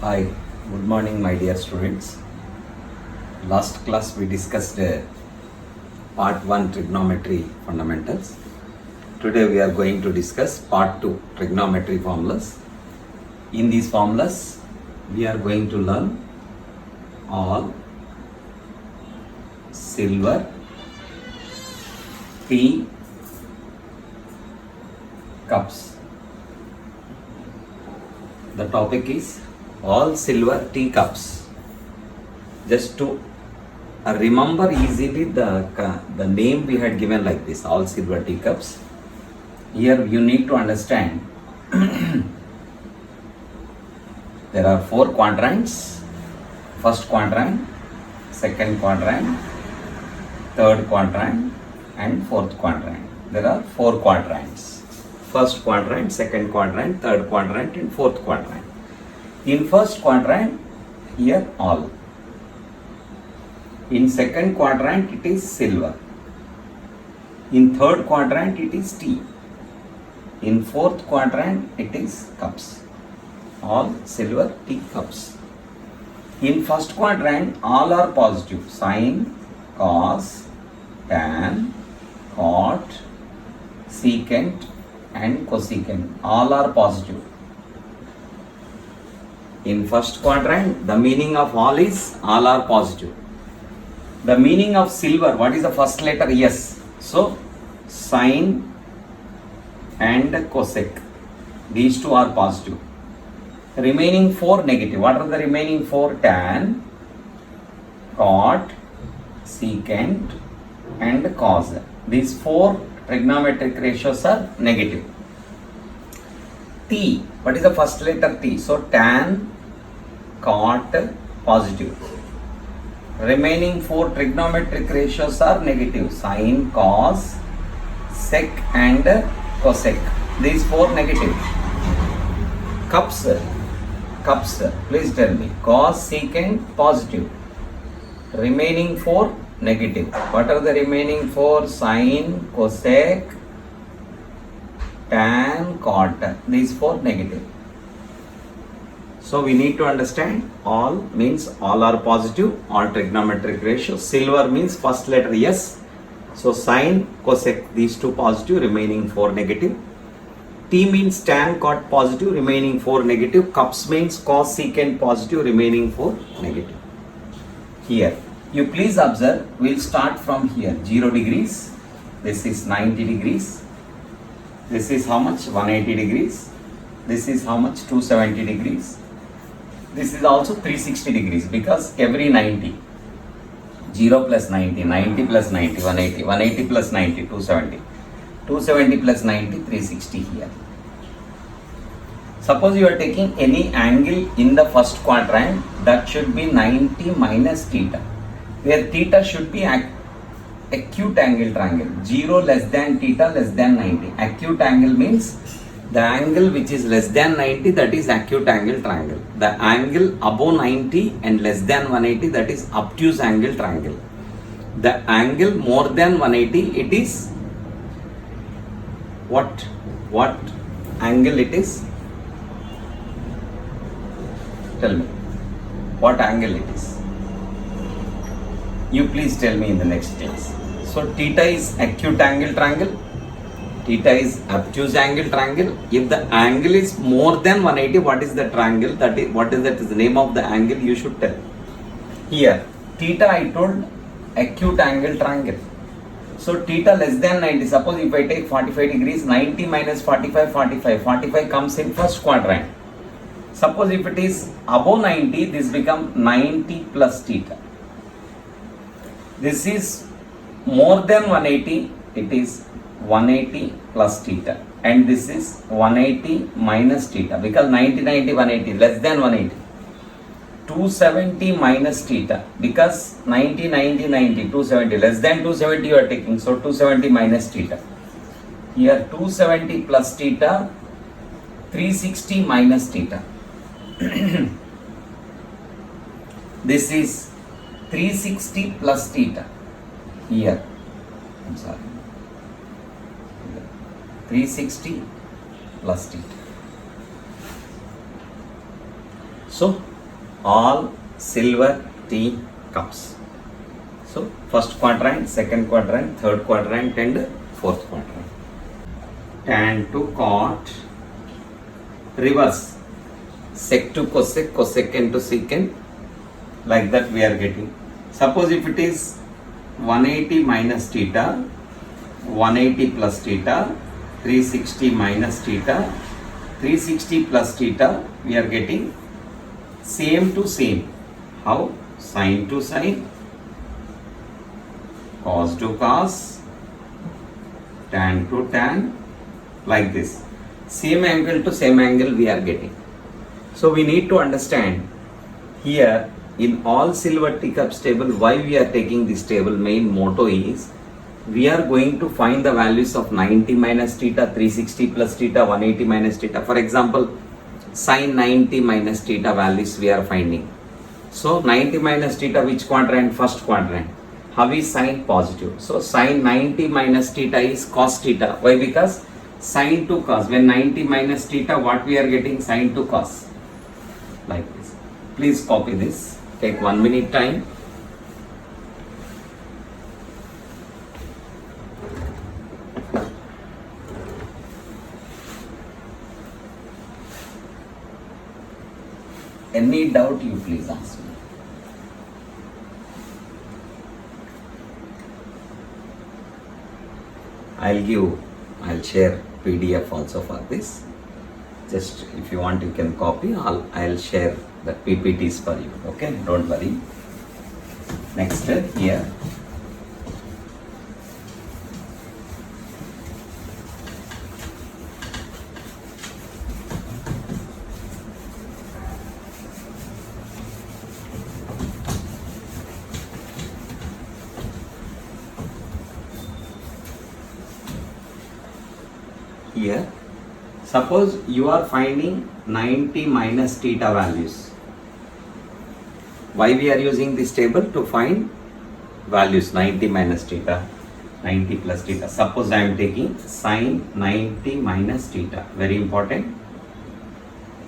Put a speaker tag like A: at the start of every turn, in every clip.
A: Hi, good morning, my dear students. Last class we discussed part 1 trigonometry fundamentals. Today we are going to discuss part 2 trigonometry formulas. In these formulas, we are going to learn all silver tea cups. The topic is all silver tea cups. Just to remember easily the name we had given like this, all silver tea cups. Here you need to understand there are 4 quadrants. First quadrant, second quadrant, third quadrant and fourth quadrant. There are 4 quadrants. First quadrant, second quadrant, third quadrant and fourth quadrant. In first quadrant, here all. In second quadrant, it is silver. In third quadrant, it is tea. In fourth quadrant, it is cups. All silver tea cups. In first quadrant, all are positive. Sine, cos, tan, cot, secant and cosecant. All are positive. In first quadrant, the meaning of all is all are positive. The meaning of silver, what is the first letter? Yes. So, sine and cosec. These two are positive. Remaining 4 negative. What are the remaining 4? Tan, cot, secant and cos. These 4 trigonometric ratios are negative. T. What is the first letter? T. So, tan, cot, positive. Remaining 4 trigonometric ratios are negative. Sine, cos, sec and cosec. These 4 negative. Cups. Cups. Please tell me. Cos, secant, positive. Remaining 4 negative. What are the remaining 4? Sine, cosec, tan, cot. These 4 negative. So we need to understand all means all are positive, all trigonometric ratios. Silver means first letter yes. So sine, cosec, these 2 positive, remaining 4 negative. T means tan, cot, positive, remaining 4 negative. Cups means cos, secant, positive, remaining 4 negative. Here, you please observe, we'll start from here, 0 degrees. This is 90 degrees. This is how much? 180 degrees. This is how much? 270 degrees. This is also 360 degrees because every 90. 0 plus 90, 90 plus 90, 180, 180 plus 90, 270. 270 plus 90, 360 here. Suppose you are taking any angle in the first quadrant, that should be 90 minus theta, where theta should be acute angle triangle. 0 less than theta less than 90. Acute angle means the angle which is less than 90, that is acute angle triangle. The angle above 90 and less than 180, that is obtuse angle triangle. The angle more than 180, it is what angle it is? Tell me what angle it is. You please tell me in the next case. So theta is acute angle triangle, theta is obtuse angle triangle. If the angle is more than 180, what is the triangle? That is, what is that? Is the name of the angle? You should tell. Here, theta I told acute angle triangle. So theta less than 90. Suppose if I take 45 degrees, 90 minus 45, 45. 45 comes in first quadrant. Suppose if it is above 90, this becomes 90 plus theta. This is more than 180, it is 180 plus theta. And this is 180 minus theta because 90, 90, 180, less than 180. 270 minus theta because 90, 90, 90, 270, less than 270 you are taking. So 270 minus theta. Here 270 plus theta, 360 minus theta. This is 360 plus theta. Here, I'm sorry, 360 plus theta. So all silver tea cups. So first quadrant, second quadrant, third quadrant and fourth quadrant. Tan to cot, reverse, sec to cosec, cosecant to secant, like that we are getting. Suppose if it is 180 minus theta, 180 plus theta, 360 minus theta, 360 plus theta, we are getting same to same. How? Sin to sin, cos to cos, tan to tan, like this. Same angle to same angle we are getting. So we need to understand here in all silver teacups table, why we are taking this table. Main motto is we are going to find the values of 90 minus theta, 360 plus theta, 180 minus theta. For example, sin 90 minus theta values we are finding. So 90 minus theta, which quadrant? First quadrant. How is sin? Positive. So sin 90 minus theta is cos theta. Why? Because sin to cos. When 90 minus theta, what we are getting? Sin to cos. Like this. Please copy this. Take 1 minute time. Any doubt you please ask me. I'll share PDF also for this. Just if you want you can copy. I'll share the PPTs for you. Okay, don't worry. Next here. Here, suppose you are finding 90 minus theta values. Why we are using this table? To find values 90 minus theta, 90 plus theta. Suppose I am taking sin 90 minus theta. Very important.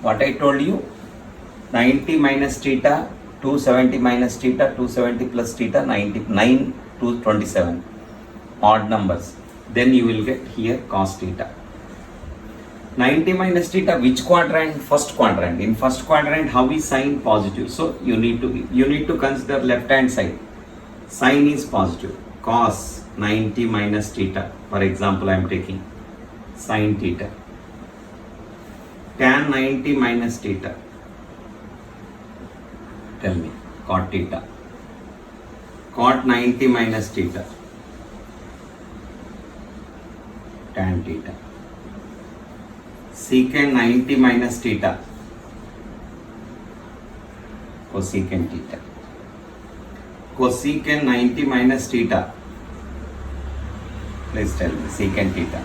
A: What I told you, 90 minus theta, 270 minus theta, 270 plus theta, 99 to 27. Odd numbers. Then you will get here cos theta. 90 minus theta, which quadrant? First quadrant. In first quadrant, how is sin? Positive. So you need to consider left hand side. Sin is positive. Cos 90 minus theta. For example, I am taking sin theta. Tan 90 minus theta. Tell me. Cot theta. Cot 90 minus theta. Tan theta. Secant 90 minus theta, cosecant theta. Cosecant 90 minus theta, please tell me, secant theta.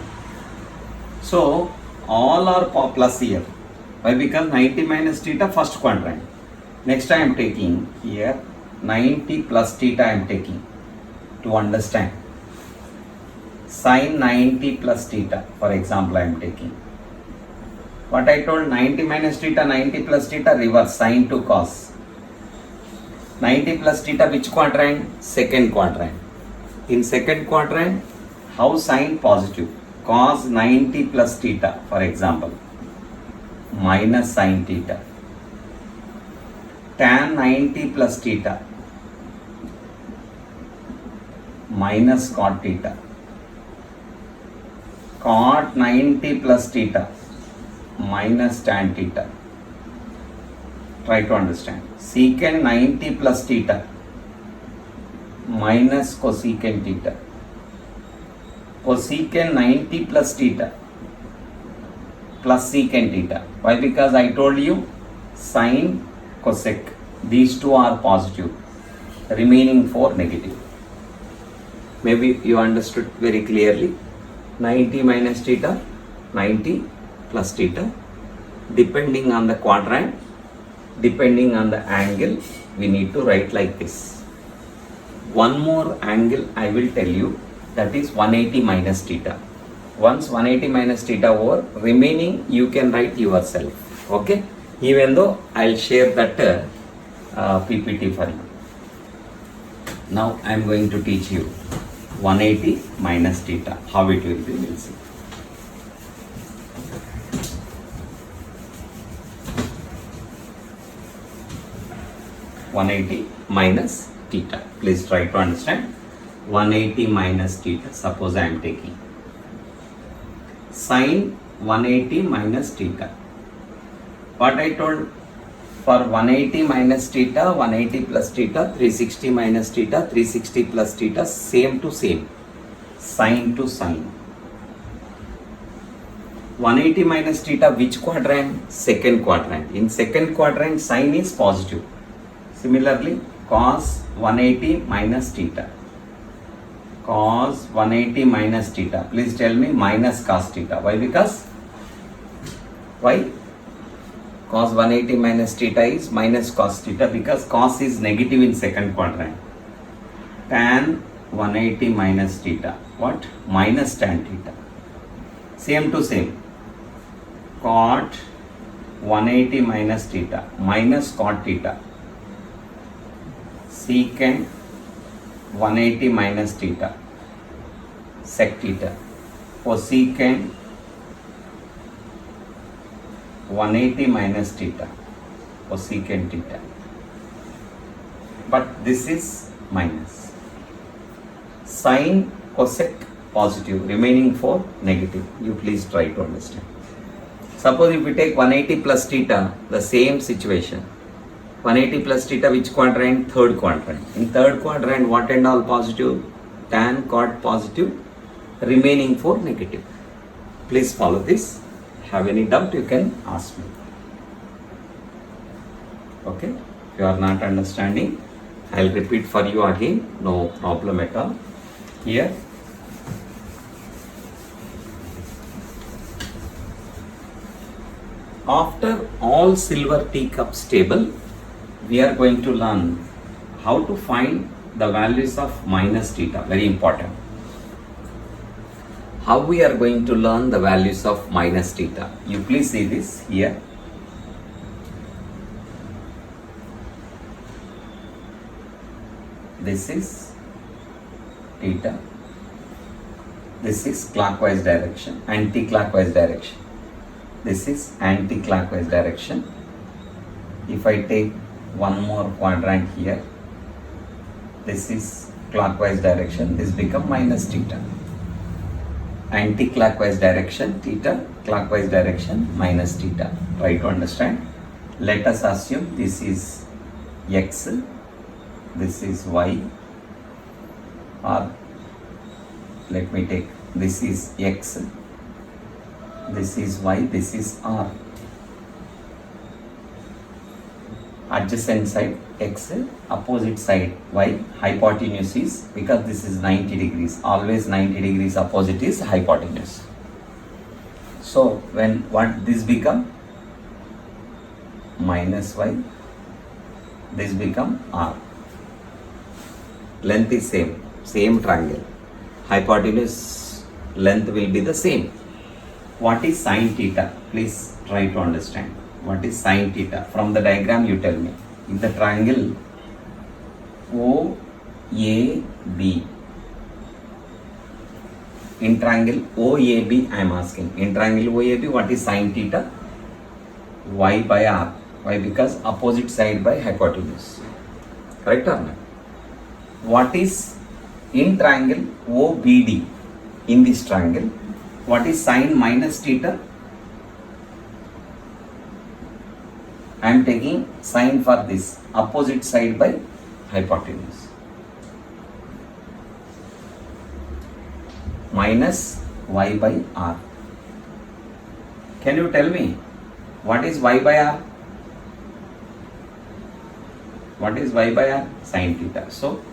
A: So all are plus here. Why? Because 90 minus theta first quadrant. Next I am taking here 90 plus theta I am taking to understand. Sin 90 plus theta, for example, I am taking. What I told, 90 minus theta, 90 plus theta, reverse, sin to cos. 90 plus theta, which quadrant? Second quadrant. In second quadrant, how sin? Positive. Cos 90 plus theta, for example, minus sin theta. Tan 90 plus theta, minus cot theta. Cot 90 plus theta, minus tan theta. Try to understand. Secant 90 plus theta minus cosecant theta. Cosecant 90 plus theta plus secant theta. Why? Because I told you sin, cosec. These two are positive. Remaining 4 negative. Maybe you understood very clearly. 90 minus theta, 90 plus theta, depending on the quadrant, depending on the angle, we need to write like this. One more angle I will tell you, that is 180 minus theta. Once 180 minus theta over, remaining you can write yourself. Okay, Even though I'll share that PPT for you. Now I am going to teach you 180 minus theta. How it will be, we'll see. minus theta. Please try to understand. 180 minus theta. Suppose I am taking sine 180 minus theta. What I told, for 180 minus theta, 180 plus theta, 360 minus theta, 360 plus theta, same to same, sine to sine. 180 minus theta, which quadrant? Second quadrant. In second quadrant, sine is positive. Similarly, cos 180 minus theta. Cos 180 minus theta. Please tell me minus cos theta. Why? Because why? Cos 180 minus theta is minus cos theta because cos is negative in second quadrant. Tan 180 minus theta. What? Minus tan theta. Same to same. Cot 180 minus theta minus cot theta. Secant 180 minus theta, sec theta. Cosecant 180 minus theta, cosecant theta. But this is minus. Sine, cosec positive, remaining 4 negative. You please try to understand. Suppose if we take 180 plus theta, the same situation. 180 plus theta, which quadrant? Third quadrant. In third quadrant, what and all positive? Tan, cot positive, remaining 4 negative. Please follow this. Have any doubt, you can ask me. Okay? If you are not understanding, I'll repeat for you again. No problem at all. Here, after all silver teacups table, we are going to learn how to find the values of minus theta. Very important. How we are going to learn the values of minus theta. You please see this here. This is theta. This is clockwise direction, anti-clockwise direction. This is anti-clockwise direction. If I take one more quadrant here, this is clockwise direction, this become minus theta. Anti-clockwise direction theta, clockwise direction minus theta. Try to understand. Let us assume this is x, this is y, or let me take this is x, this is y, this is r. Adjacent side x, opposite side y, hypotenuse is, because this is 90 degrees, always 90 degrees opposite is hypotenuse. So when what this become minus y, this become r. Length is same triangle. Hypotenuse length will be the same. What is sine theta? Please try to understand. What is sine theta? From the diagram you tell me. In the triangle OAB, in triangle OAB I am asking. In triangle OAB, what is sine theta? Y by r. Why? Because opposite side by hypotenuse. Correct or not? What is in triangle OBD? In this triangle, what is sine minus theta? I am taking sine for this, opposite side by hypotenuse. Minus y by r. Can you tell me what is y by r? What is y by r? Sine theta. So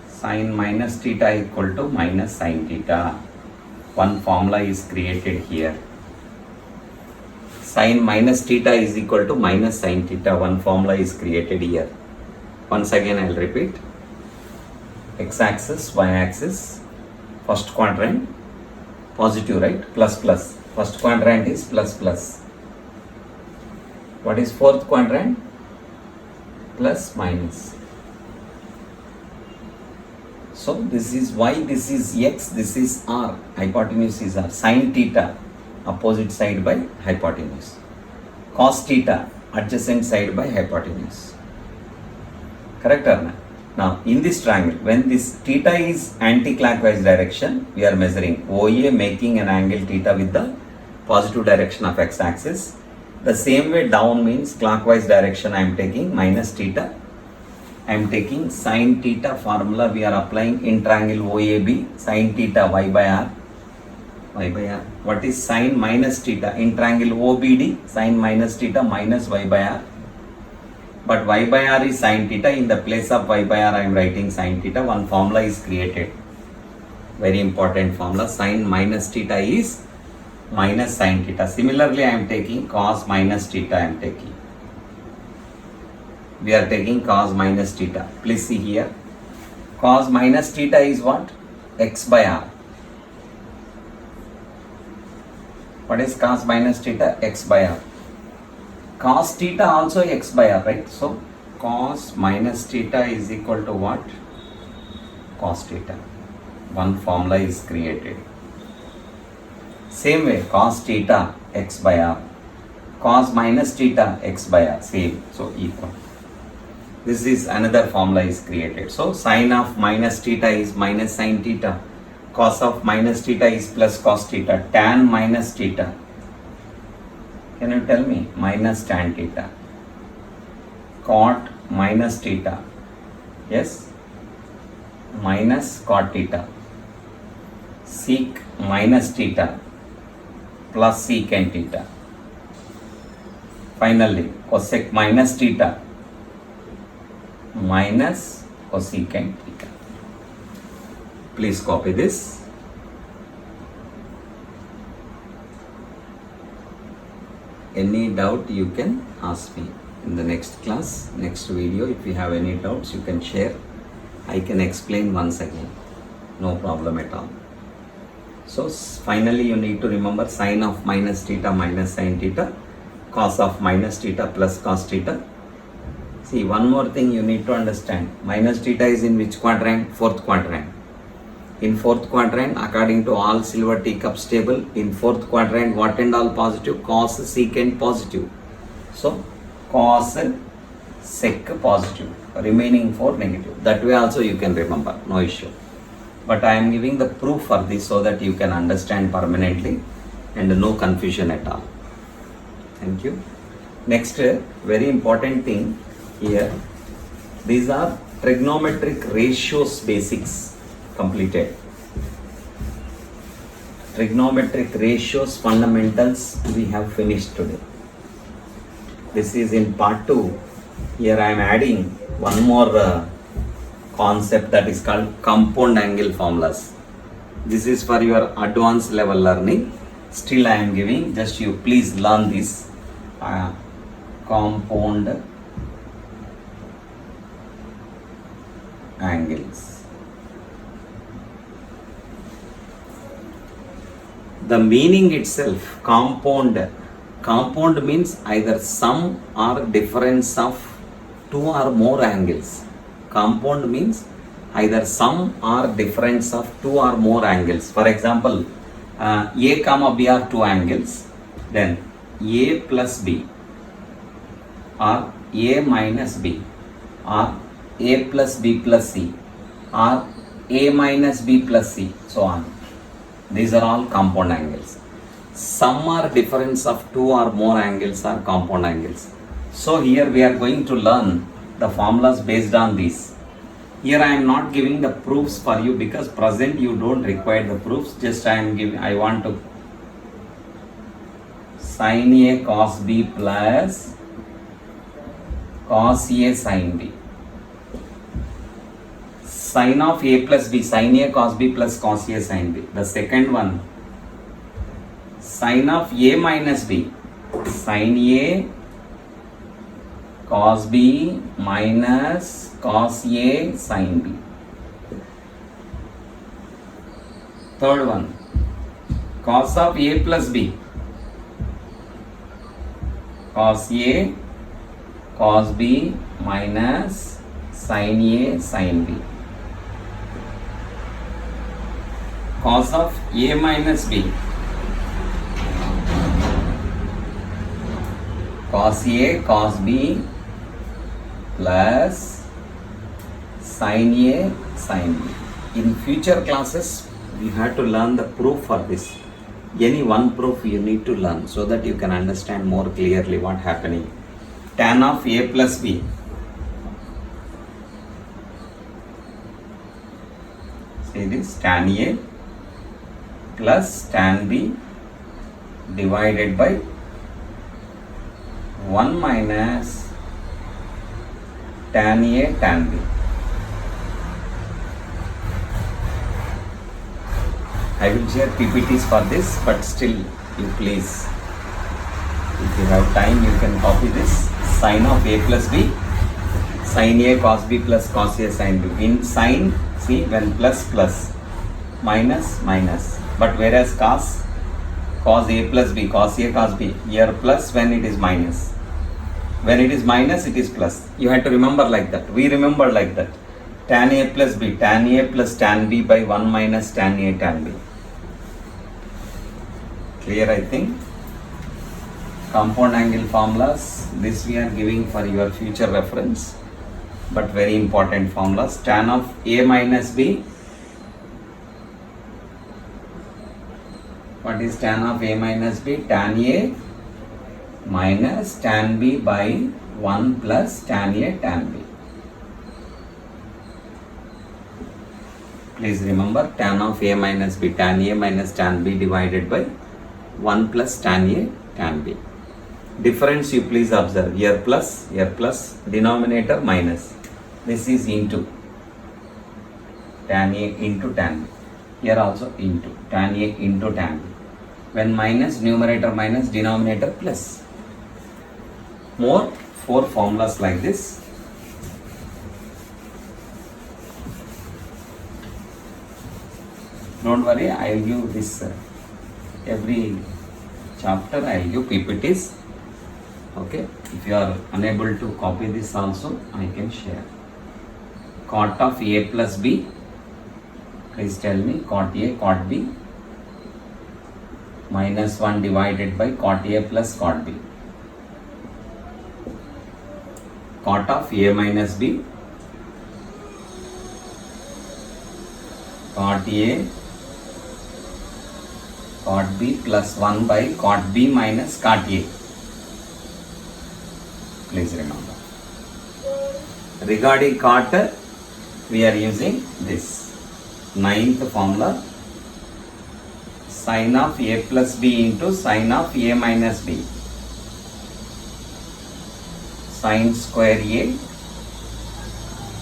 A: sine minus theta equal to minus sine theta. One formula is created here. Sine minus theta is equal to minus sine theta. One formula is created here. Once again I will repeat. X-axis, y-axis, first quadrant, positive, right? Plus plus. First quadrant is plus plus. What is fourth quadrant? Plus minus. So this is y, this is x, this is r. Hypotenuse is r. Sin theta, opposite side by hypotenuse. Cos theta, adjacent side by hypotenuse. Correct or not? Now in this triangle, when this theta is anti-clockwise direction, we are measuring OA, making an angle theta with the positive direction of x-axis. The same way down means clockwise direction, I am taking minus theta. I am taking sin theta formula we are applying in triangle OAB, sin theta y by r. Y by r. What is sin minus theta? In triangle OBD, sin minus theta minus y by r. But y by r is sin theta. In the place of y by r, I am writing sin theta. One formula is created. Very important formula. Sin minus theta is minus sin theta. Similarly, I am taking cos minus theta. I am taking. We are taking cos minus theta. Please see here. Cos minus theta is what? X by r. What is cos minus theta? X by r. Cos theta also x by r, right? So cos minus theta is equal to what? Cos theta. One formula is created. Same way, cos theta x by r. Cos minus theta x by r. Same. So equal. This is another formula is created. So sin of minus theta is minus sin theta. Cos of minus theta is plus cos theta. Tan minus theta. Can you tell me? Minus tan theta. Cot minus theta. Yes? Minus cot theta. Sec minus theta. Plus secant theta. Finally, cosec minus theta. Minus cosecant theta. Please copy this. Any doubt you can ask me in the next class, next video. If you have any doubts, you can share. I can explain once again. No problem at all. So finally you need to remember sin of minus theta minus sin theta, cos of minus theta plus cos theta. See, one more thing you need to understand. Minus theta is in which quadrant? Fourth quadrant. In fourth quadrant, according to all silver teacups table, in fourth quadrant, what and all positive? Cos, secant positive. So, cos, sec positive. Remaining 4 negative. That way also you can remember. No issue. But I am giving the proof for this so that you can understand permanently and no confusion at all. Thank you. Next, very important thing here. These are trigonometric ratios basics completed. Trigonometric ratios fundamentals we have finished today. This is in part 2. Here I am adding one more concept that is called compound angle formulas. This is for your advanced level learning. Still I am giving, just you please learn this compound angles. The meaning itself, compound means either sum or difference of 2 or more angles. Compound means either sum or difference of 2 or more angles. For example, A comma B are 2 angles, then A plus B or A minus B or A plus B plus C or A minus B plus C, so on. These are all compound angles. Sum or difference of 2 or more angles are compound angles. So here we are going to learn the formulas based on these. Here I am not giving the proofs for you because present you don't require the proofs. Just I want to sin A cos B plus cos A sin B. Sin of A plus B, sin A cos B plus cos A sin B. The second one, sin of A minus B, sin A cos B minus cos A sin B. Third one, cos of A plus B, cos A cos B minus sin A sin B. Cos of A minus B, cos A cos B plus sin A sin B. In future classes we have to learn the proof for this. Any one proof you need to learn so that you can understand more clearly what happening. Tan of A plus B, see this, tan A plus tan B divided by 1 minus tan A tan B. I will share PPTs for this, but still you please, if you have time, you can copy this. Sin of A plus B, sin A cos B plus cos A sin B. In sin, see, when plus plus, minus minus, but whereas cos A plus B, cos A cos B, here plus when it is minus. When it is minus, it is plus. You have to remember like that. We remember like that. Tan A plus B, tan A plus tan B by 1 minus tan A tan B. Clear, I think. Compound angle formulas, this we are giving for your future reference, but very important formulas. Tan of A minus B, what is tan of A minus B? Tan A minus tan B by 1 plus tan A tan B. Please remember, tan of A minus B, tan A minus tan B divided by 1 plus tan A tan B. Difference you please observe, here plus, denominator minus. This is into tan A into tan B. Here also into tan A into tan B. When minus, numerator minus, denominator plus. More 4 formulas like this. Don't worry, I will give this every chapter. I will give PPTs. Okay, if you are unable to copy this also, I can share. Cot of A plus B, please tell me, cot A cot B minus 1 divided by cot A plus cot B. Cot of A minus B, cot A cot B plus 1 by cot B minus cot A. Please remember. Regarding cot, we are using this 9th formula, sin of A plus B into sin of A minus B, sin square A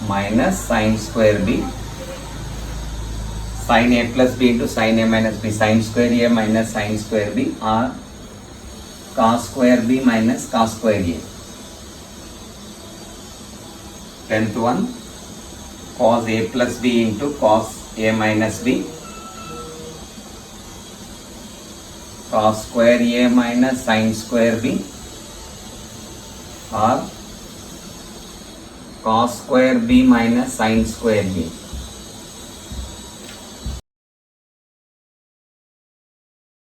A: minus sin square B, sin A plus B into sin A minus B, sin square A minus sin square B, or cos square B minus cos square A. 10th one, cos A plus B into cos A minus B, cos square A minus sin square B, or cos square B minus sin square B.